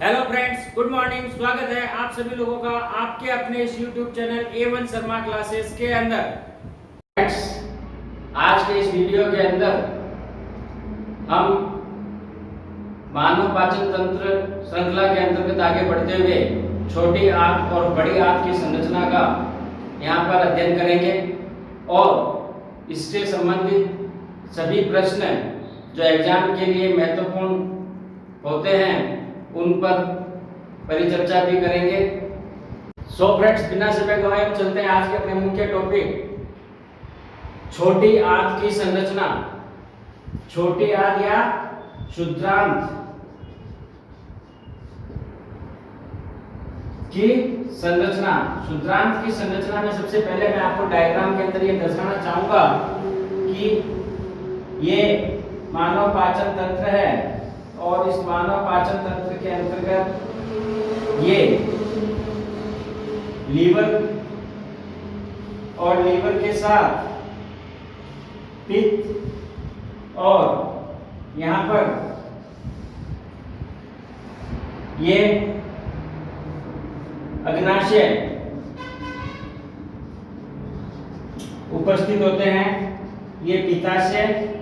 Hello friends, good morning. स्वागत है आप सभी लोगों का आपके अपने इस YouTube channel A1 Sharma classes के अंदर। फ्रेंड्स, आज के इस वीडियो के अंदर हम मानव पाचन तंत्र श्रृंखला के अंतर्गत आगे बढ़ते हुए छोटी आंत और बड़ी आंत की संरचना का यहाँ पर अध्ययन करेंगे और इससे संबंधित सभी प्रश्न जो एग्जाम के लिए महत्वपूर्ण होते हैं उन पर परिचर्चा भी करेंगे। सो फ्रेंड्स, बिना समय गवाए हम चलते हैं आज के अपने मुख्य टॉपिक, छोटी आंत की संरचना। छोटी आंत या क्षुद्रांत की संरचना। क्षुद्रांत की संरचना में सबसे पहले मैं आपको डायग्राम के अंदर ये दर्शाना चाहूंगा कि ये मानव पाचन तंत्र है और इस मानव पाचन तंत्र के अंतर्गत ये लीवर और लीवर के साथ पित्त और यहाँ पर ये अग्नाशय उपस्थित होते हैं। ये पित्ताशय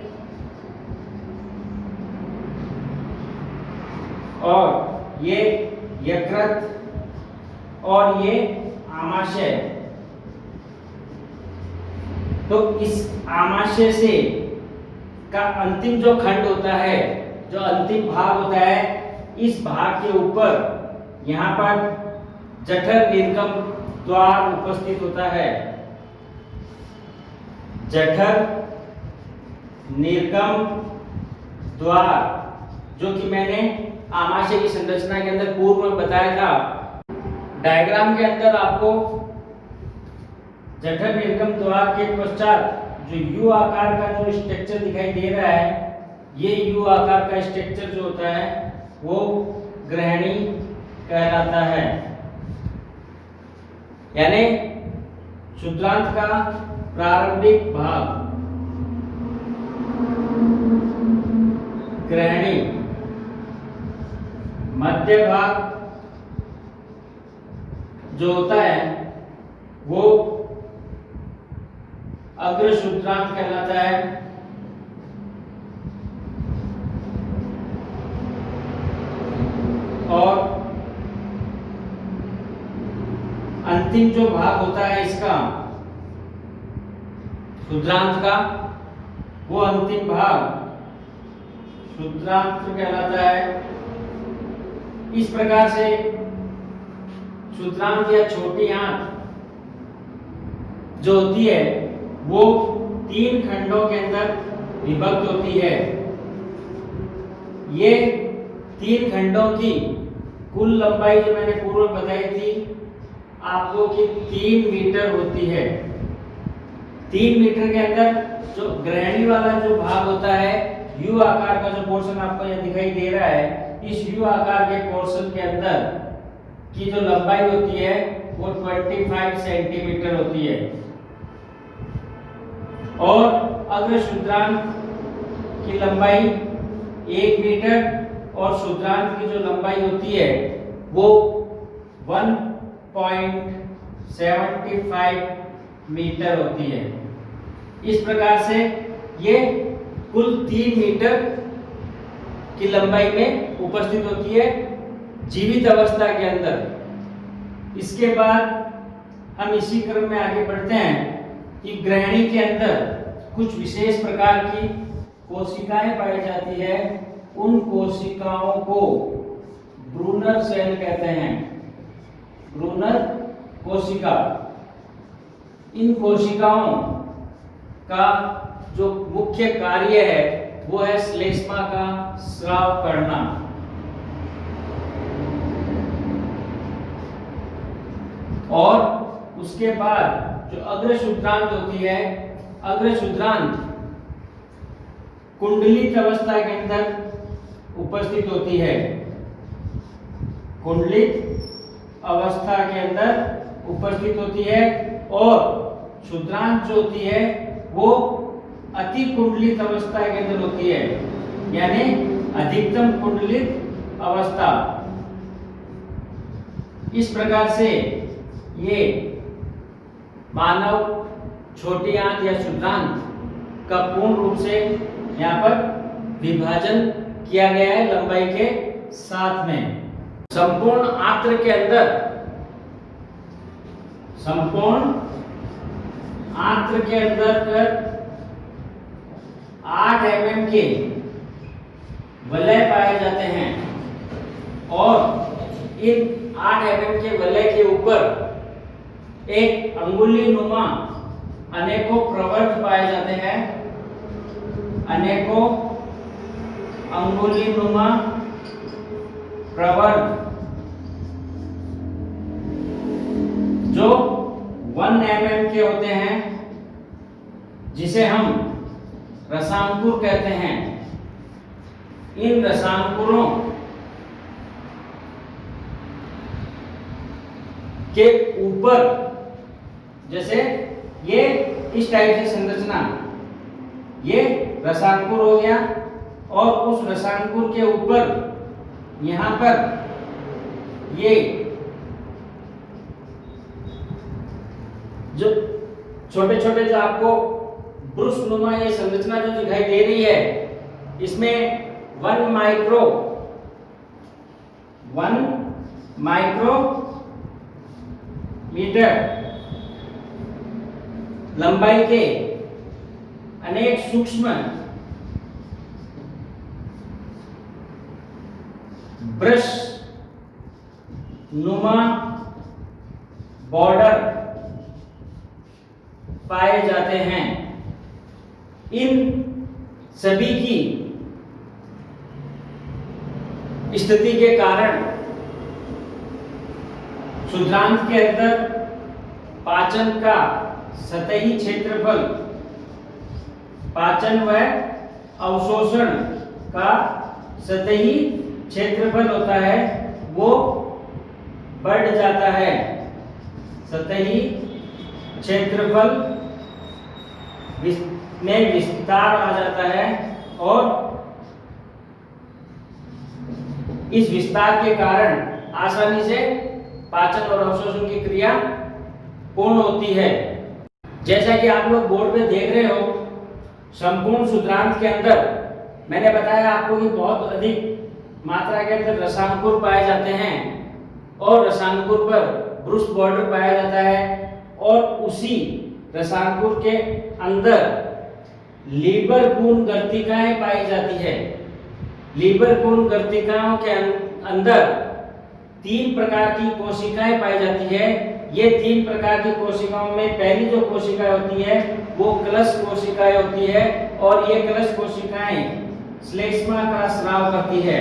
और ये यकृत और ये आमाशय। तो इस आमाशय से का अंतिम जो खंड होता है, जो अंतिम भाग होता है, इस भाग के ऊपर यहाँ पर जठर निर्गम द्वार उपस्थित होता है। जठर निर्गम द्वार, जो कि मैंने आमाशय की संरचना के अंदर पूर्व में बताया था। डायग्राम के अंदर आपको जठर निर्गम द्वार के पश्चात जो यू आकार का जो स्ट्रक्चर दिखाई दे रहा है, ये यू आकार का स्ट्रक्चर जो होता है वो ग्रहणी कहलाता है। यानी क्षुद्रांत का प्रारंभिक भाग ग्रहणी, मध्य भाग जो होता है वो अग्र क्षुद्रांत कहलाता है। और अंतिम जो भाग होता है इसका क्षुद्रांत का, वो अंतिम भाग क्षुद्रांत कहलाता है। इस प्रकार से क्षुद्रांत या छोटी आंत जो होती है वो 3 खंडों के अंदर विभक्त होती है। ये 3 खंडों की कुल लंबाई जो मैंने पूर्व बताई थी आपको कि 3 मीटर होती है। 3 मीटर के अंदर जो ग्रहणी वाला जो भाग होता है, यू आकार का जो पोर्शन आपको यहाँ दिखाई दे रहा है, इस यू आकार के पोर्शन के अंदर की जो लंबाई होती है वो 25 सेंटीमीटर होती है। और अग्र क्षुद्रांत की लंबाई 1 मीटर और क्षुद्रांत की जो लंबाई होती है वो 1.75 मीटर होती है। इस प्रकार से ये कुल 3 मीटर की लंबाई में उपस्थित होती है जीवित अवस्था के अंदर। इसके बाद हम इसी क्रम में आगे बढ़ते हैं कि ग्रहणी के अंदर कुछ विशेष प्रकार की कोशिकाएं पाई जाती है। उन कोशिकाओं को ब्रूनर सेल कहते हैं। ब्रूनर कोशिका। इन कोशिकाओं का जो मुख्य कार्य है वो है श्लेष्मा का स्राव करना। और उसके बाद जो अग्र क्षुद्रांत होती है, अग्र क्षुद्रांत कुंडलित अवस्था के अंदर उपस्थित होती है। कुंडलित अवस्था के अंदर उपस्थित होती है। और क्षुद्रांत जो होती है वो अति कुंडलित अवस्था के अंदर होती है, यानी अधिकतम कुंडलित अवस्था। इस प्रकार से ये मानव छोटी आंत या क्षुद्रांत का पूर्ण रूप से यहाँ पर विभाजन किया गया है लंबाई के साथ में। संपूर्ण आंत्र के अंदर, संपूर्ण आंत्र के अंदर 8 mm के वलय पाए जाते हैं और इन 8 mm के वलय के ऊपर एक अंगुली नुमा अनेकों प्रवर्त पाए जाते हैं, अनेकों अंगुली नुमा प्रवर्त जो 1 mm के होते हैं, जिसे हम रसांकुर कहते हैं। इन रसांकुरों के ऊपर, जैसे ये इस टाइप की संरचना, ये रसांकुर हो गया और उस रसांकुर के ऊपर यहाँ पर ये जो छोटे छोटे जो आपको ब्रुश नुमा ये संरचना जो दिखाई दे रही है, इसमें 1 माइक्रोमीटर लंबाई के अनेक सूक्ष्म ब्रश नुमा बॉर्डर पाए जाते हैं। इन सभी की स्थिति के कारण क्षुद्रांत के अंदर पाचन का सतही क्षेत्रफल, पाचन व अवशोषण का सतही क्षेत्रफल होता है, वो बढ़ जाता है। सतही क्षेत्रफल में विस्तार आ जाता है और इस विस्तार के कारण आसानी से पाचन और अवशोषण की क्रिया पूर्ण होती है। जैसा कि आप लोग बोर्ड पे देख रहे हो, संपूर्ण क्षुद्रांत के अंदर मैंने बताया आपको कि बहुत अधिक मात्रा के अंदर रसांकुर पाए जाते हैं और रसांकुर पर ब्रुश बॉर्डर पाया जाता है और उसी रसांकुर के अंदर लीबर पूर्ण गर्तिकाएं पाई जाती है। लीबर पूर्ण गर्तिकाओं के अंदर 3 प्रकार की कोशिकाएं पाई जाती है। ये 3 प्रकार की कोशिकाओं में पहली जो कोशिका होती है वो कलश कोशिकाएं होती है और ये कलश कोशिकाएं श्लेष्मा का स्राव करती है,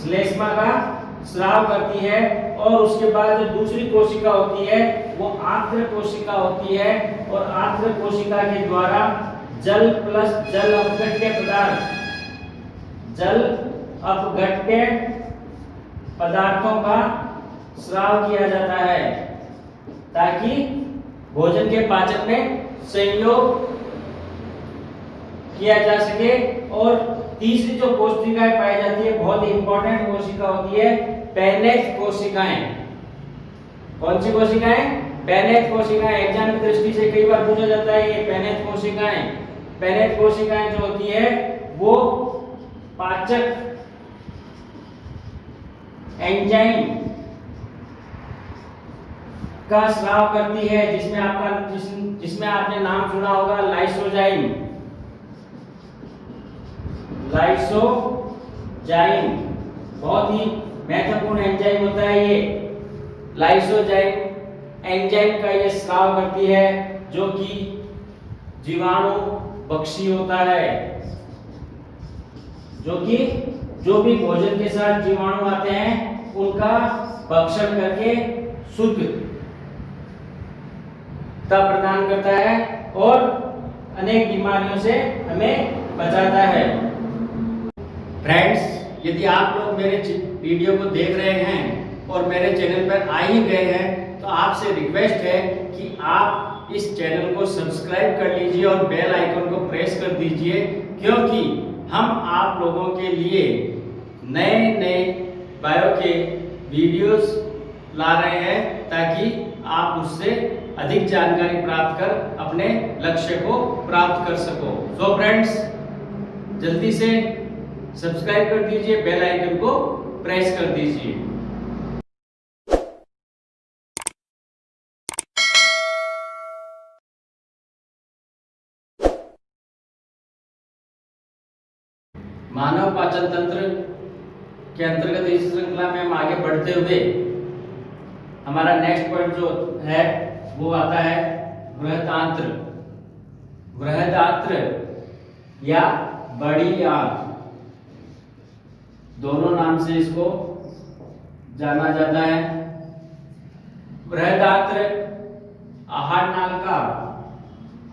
श्लेष्मा का स्राव करती है। और उसके बाद जो दूसरी कोशिका होती है वो आंत्र कोशिका होती है और आंत्र कोशिका के द्वारा जल प्लस जल अपघट्य पदार्थ, जल अपघट्य पदार्थों का स्राव किया जाता है ताकि भोजन के पाचन में संयोग किया जा सके। और तीसरी जो कोशिकाएं पाई जाती है, बहुत ही इंपॉर्टेंट कोशिका होती है पेनेथ कोशिकाएं। कौन सी कोशिकाएं? पेनेथ कोशिकाएं। एग्जाम की दृष्टि से कई बार पूछा जाता है ये पेनेथ कोशिकाएं। पेनेथ कोशिकाएं जो होती है वो पाचक एंजाइम का स्राव करती है, जिसमें आपने नाम सुना होगा लाइसोजाइम। लाइसोजाइम बहुत ही महत्वपूर्ण एंजाइम होता है ये। लाइसोजाइम एंजाइम का ये स्राव करती है जो कि जीवाणु भक्षी होता है, जो कि जो भी भोजन के साथ जीवाणु आते हैं उनका भक्षण करके शुद्धता प्रदान करता है और अनेक बीमारियों से हमें बचाता है। फ्रेंड्स, यदि आप लोग मेरे वीडियो को देख रहे हैं और मेरे चैनल पर आ ही गए हैं तो आपसे रिक्वेस्ट है कि आप इस चैनल को सब्सक्राइब कर लीजिए और बेल आइकन को प्रेस कर दीजिए, क्योंकि हम आप लोगों के लिए नए नए बायो के वीडियोस ला रहे हैं ताकि आप उससे अधिक जानकारी प्राप्त कर अपने लक्ष्य को प्राप्त कर सको। सो फ्रेंड्स, जल्दी से सब्सक्राइब कर दीजिए, बेल आइकन को प्रेस कर दीजिए। मानव पाचन तंत्र के अंतर्गत इस श्रृंखला में हम आगे बढ़ते हुए हमारा नेक्स्ट पॉइंट जो है वो आता है बृहदांत्र। बृहदांत्र या बड़ी आंत, दोनों नाम से इसको जाना जाता है। बृहदांत्र आहार नाल का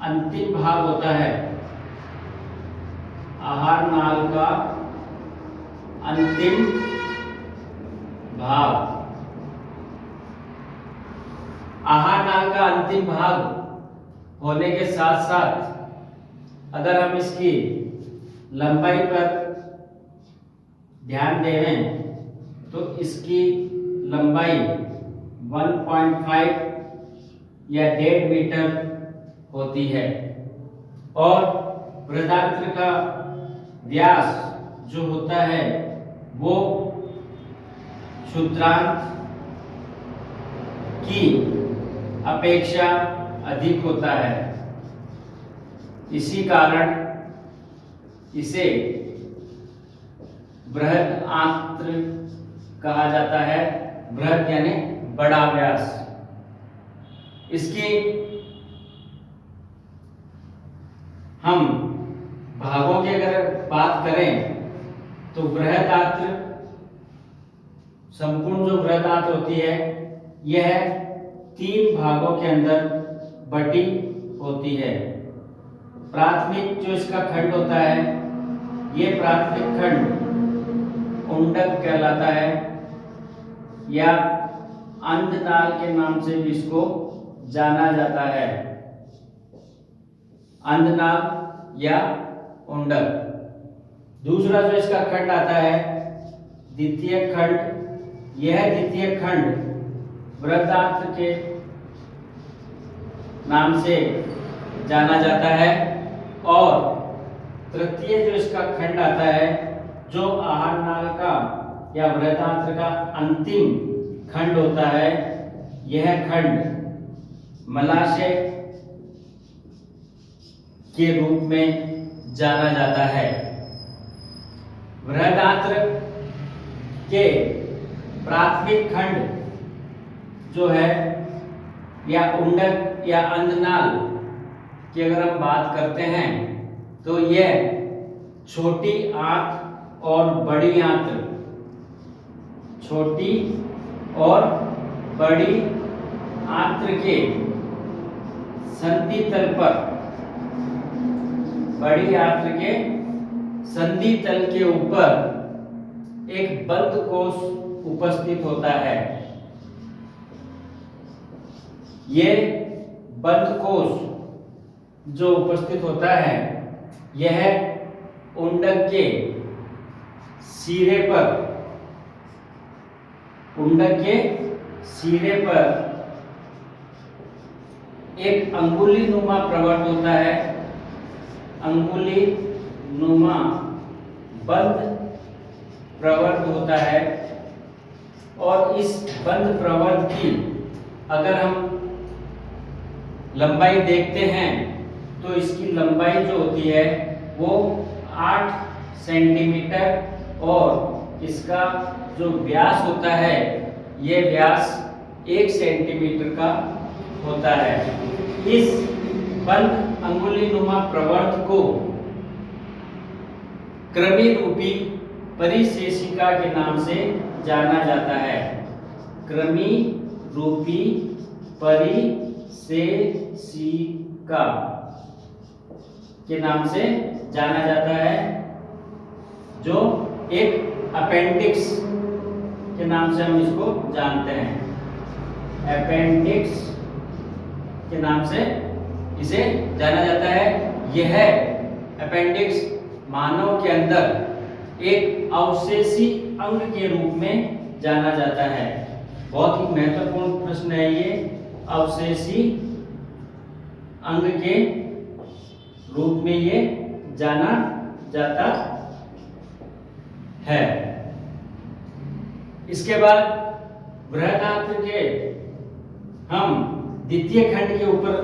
अंतिम भाग होता है। आहार नाल का अंतिम भाग। आहार नाल का अंतिम भाग होने के साथ साथ अगर हम इसकी लंबाई पर ध्यान दें तो इसकी लंबाई 1.5 या 1.5 मीटर होती है और बृहदांत्र का व्यास जो होता है वो क्षुद्रांत की अपेक्षा अधिक होता है। इसी कारण इसे बृहदांत्र कहा जाता है। बृहद यानी बड़ा व्यास। इसकी हम भागों की अगर बात करें तो बृहदांत्र, संपूर्ण जो बृहदांत्र होती है यह 3 भागों के अंदर बटी होती है। प्राथमिक जो इसका खंड होता है, यह प्राथमिक खंड उंडक कहलाता है या अंधनाल के नाम से भी इसको जाना जाता है। अंधनाल या उंडक। दूसरा जो इसका खंड आता है द्वितीय खंड। यह द्वितीय खंड बृहदांत्र के नाम से जाना जाता है और तृतीय जो इसका खंड आता है, जो आहार नाल का या बृहदांत्र का अंतिम खंड होता है, यह खंड मलाशय के रूप में जाना जाता है। बृहदांत्र के प्राथमिक खंड जो है या उंडक या अंधनाल की अगर हम बात करते हैं तो यह छोटी आंत और बड़ी आंत, छोटी और बड़ी आंत्र के संधि तल पर, बड़ी आंत्र के संधि तल के ऊपर एक बंद कोश उपस्थित होता है। ये बंद कोश जो उपस्थित होता है यह उंडक के सिरे पर, उंडक के सिरे पर एक अंगुली नुमा प्रवर्त होता है। अंगुली नुमा बंद प्रवर्त होता है और इस बंद प्रवर्त की अगर हम लंबाई देखते हैं तो इसकी लंबाई जो होती है वो 8 सेंटीमीटर और इसका जो व्यास होता है ये व्यास 1 सेंटीमीटर का होता है। इस बंद अंगुली नुमा प्रवर्त को कृमि रूपी परिशेषिका के नाम से जाना जाता है। कृमि रूपी परिशेषिका के नाम से जाना जाता है, जो एक अपेंडिक्स के नाम से हम इसको जानते हैं। अपेंडिक्स के नाम से इसे जाना जाता है। यह अपेंडिक्स मानव के अंदर एक अवशेषी अंग के रूप में जाना जाता है। बहुत ही महत्वपूर्ण प्रश्न है ये। अवशेषी अंग के रूप में ये जाना जाता है। इसके बाद बृहदांत्र के हम द्वितीय खंड के ऊपर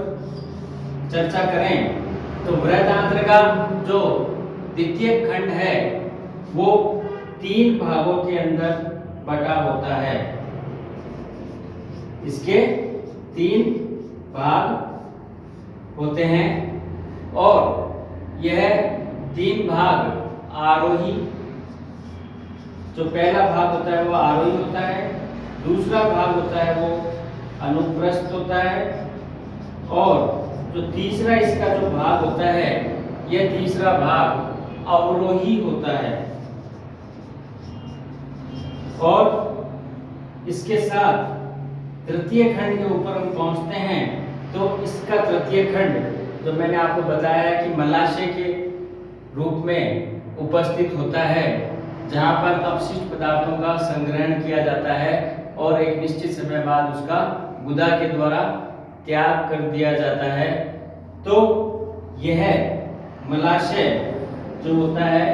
चर्चा करें तो बृहदांत्र का जो द्वितीय खंड है वो 3 भागों के अंदर बटा होता है। इसके 3 भाग होते हैं और यह 3 भाग आरोही, जो पहला भाग होता है वो आरोही होता है, दूसरा भाग होता है वो अनुप्रस्थ होता है और जो तीसरा इसका जो भाग होता है यह तीसरा भाग अवरोही होता है। और इसके साथ तृतीय खंड के ऊपर हम पहुंचते हैं तो इसका तृतीय खंड जो मैंने आपको बताया है कि मलाशय के रूप में उपस्थित होता है, जहां पर अपशिष्ट पदार्थों का संग्रहण किया जाता है और एक निश्चित समय बाद उसका गुदा के द्वारा त्याग कर दिया जाता है। तो यह मलाशय जो होता है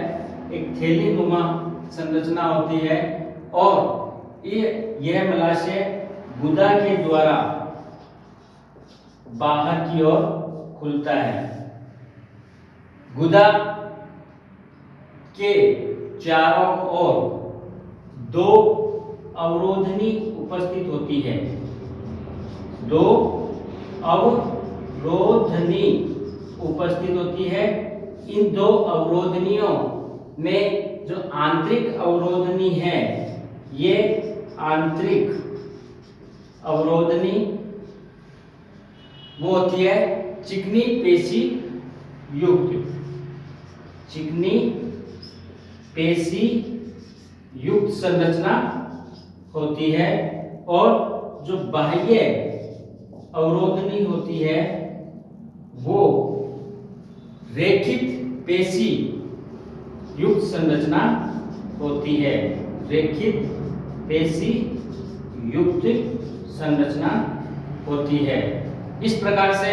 एक थैली नुमा संरचना होती है और यह मलाशय गुदा के द्वारा बाहर की ओर खुलता है। गुदा के चारों ओर 2 अवरोधनी उपस्थित होती है। 2 अवरोधनी उपस्थित होती है। इन 2 अवरोधनियों में जो आंतरिक अवरोधनी है ये आंतरिक अवरोधनी वो होती है चिकनी पेशी युक्त, चिकनी पेशी युक्त संरचना होती है। और जो बाह्य अवरोधनी होती है वो रेखित पेशी युक्त संरचना होती है, रेखित पेशी युक्त संरचना होती है। इस प्रकार से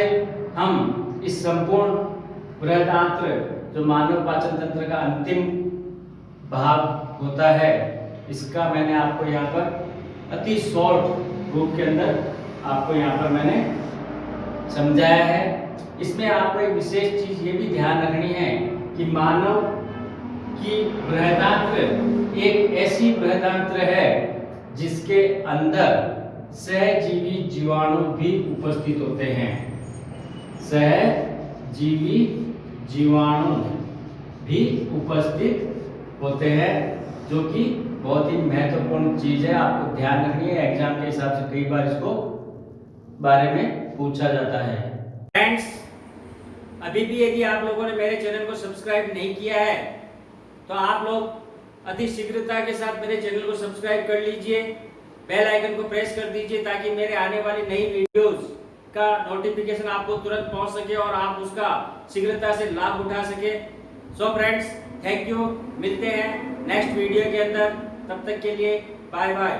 हम इस संपूर्ण बृहदांत्र जो मानव पाचन तंत्र का अंतिम भाग होता है इसका मैंने आपको यहाँ पर अति शॉर्ट रूप के अंदर आपको यहाँ पर मैंने समझाया है। इसमें आपको एक विशेष चीज ये भी ध्यान रखनी है कि मानव की बृहदांत्र एक ऐसी बृहदांत्र है जिसके अंदर सहजीवी जीवाणु भी उपस्थित होते हैं। सहजीवी जीवाणु भी उपस्थित होते हैं, जो कि बहुत ही महत्वपूर्ण चीज है, आपको ध्यान रखनी है। एग्जाम के हिसाब से कई बार इसको बारे में पूछा जाता है। फ्रेंड्स, अभी भी यदि आप लोगों ने मेरे चैनल को सब्सक्राइब नहीं किया है तो आप लोग अति शीघ्रता के साथ मेरे चैनल को सब्सक्राइब कर लीजिए, बेल आइकन को प्रेस कर दीजिए ताकि मेरे आने वाली नई वीडियोस का नोटिफिकेशन आपको तुरंत पहुंच सके और आप उसका शीघ्रता से लाभ उठा सके। So friends, thank you. मिलते हैं नेक्स्ट वीडियो के अंदर, तब तक के लिए बाय बाय।